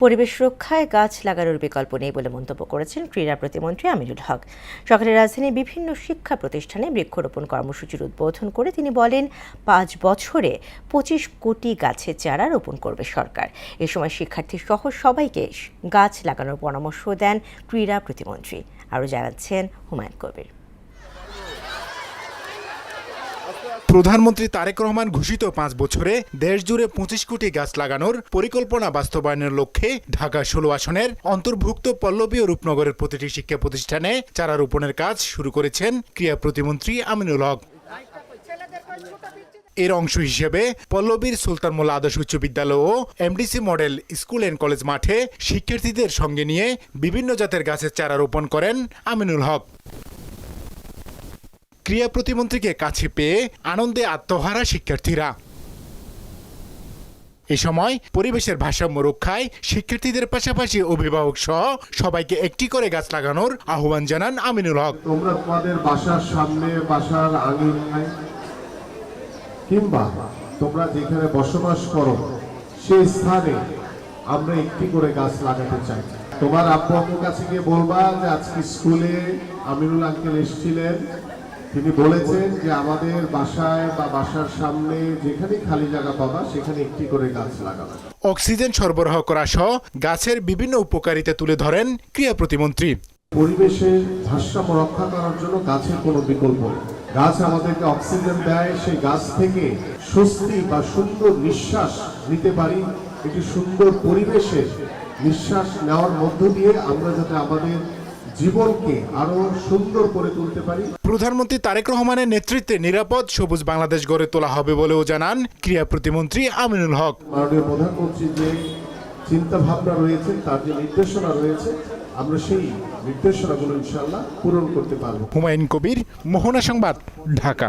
পরিবেশ রক্ষায় গাছ লাগানোর বিকল্প নেই বলে মন্তব্য করেছেন ক্রীড়া প্রতিমন্ত্রী আমিনুল হক। সকালে রাজধানীর বিভিন্ন শিক্ষা প্রতিষ্ঠানে বৃক্ষরোপণ কর্মসূচির উদ্বোধন করে তিনি বলেন, 5 বছরে 25 কোটি গাছের চারা রোপণ করবে সরকার। এ সময় শিক্ষার্থী সহ সবাইকে গাছ লাগানোর পরামর্শ দেন ক্রীড়া প্রতিমন্ত্রী। আরও জানাচ্ছেন হুমায়ুন কবির। প্রধানমন্ত্রী তারেক রহমান ঘোষিত 5 বছরে দেশজুড়ে 25 কোটি গাছ লাগানোর পরিকল্পনা বাস্তবায়নের লক্ষ্যে ঢাকা 16 আসনের অন্তর্ভুক্ত পল্লবী ও রূপনগরের প্রতিটি শিক্ষা প্রতিষ্ঠানে চারা রোপণের কাজ শুরু করেছেন ক্রীড়া প্রতিমন্ত্রী আমিনুল হক। এর অংশ হিসেবে পল্লবীর সুলতান মোল্লা আদর্শ উচ্চ বিদ্যালয় ও MDC model school and college মাঠে শিক্ষার্থীদের সঙ্গে নিয়ে বিভিন্ন জাতের গাছের চারা রোপণ করেন আমিনুল হক। ক্রীড়া প্রতিমন্ত্রীকে কাছে পেয়ে আনন্দে আত্মহারা শিক্ষার্থীরা। এ সময় পরিবেশের ভারসাম্য রক্ষায় শিক্ষার্থীদের পাশাপাশি অভিভাবক সহ সবাইকে একটি করে গাছ লাগানোর আহ্বান জানান আমিনুল হক। তোমরা তোমাদের বাসার সামনে, বাসার আঙিনায় কিংবা তোমরা যেখানে বসবাস করো সেই স্থানে আমরা একটি করে গাছ লাগাতে চাই। তোমার আব্বু আম্মুর কাছে গিয়ে বলবা যে আজকে স্কুলে আমিনুল আঙ্কেল এসেছিলেন, তিনি বলেছেন যে আমাদের বাসায় বা বাসার সামনে যেখানে খালি জায়গা পাবা সেখানে একটি করে গাছ লাগাবে। অক্সিজেন সরবরাহ করা সহ গাছের বিভিন্ন উপকারিতা তুলে ধরেন ক্রীড়া প্রতিমন্ত্রী। পরিবেশের ভারসাম্য রক্ষা করার জন্য গাছের কোনো বিকল্প নেই। গাছ আমাদেরকে অক্সিজেন দেয়, সেই গাছ থেকে স্বস্তি বা সুন্দর নিঃশ্বাস নিতে পারি। একটি সুন্দর পরিবেশের নিঃশ্বাস নেওয়ার মধ্য দিয়ে আমরা যাতে আমাদের জীবনকে আরো সুন্দর করে তুলতে পারি। প্রধানমন্ত্রী তারেক রহমানের নেতৃত্বে নিরাপদ সবুজ বাংলাদেশ গড়ে তোলা হবে বলেও জানান ক্রীড়া প্রতিমন্ত্রী আমিনুল হক। মাননীয় প্রধানমন্ত্রী যে চিন্তা ভাবনা রয়েছে, তার যে নির্দেশনা রয়েছে, আমরা সেই নির্দেশনাগুলো ইনশাআল্লাহ পূরণ করতে পারব। হুমায়ুন কবির, মোহনা সংবাদ, ঢাকা।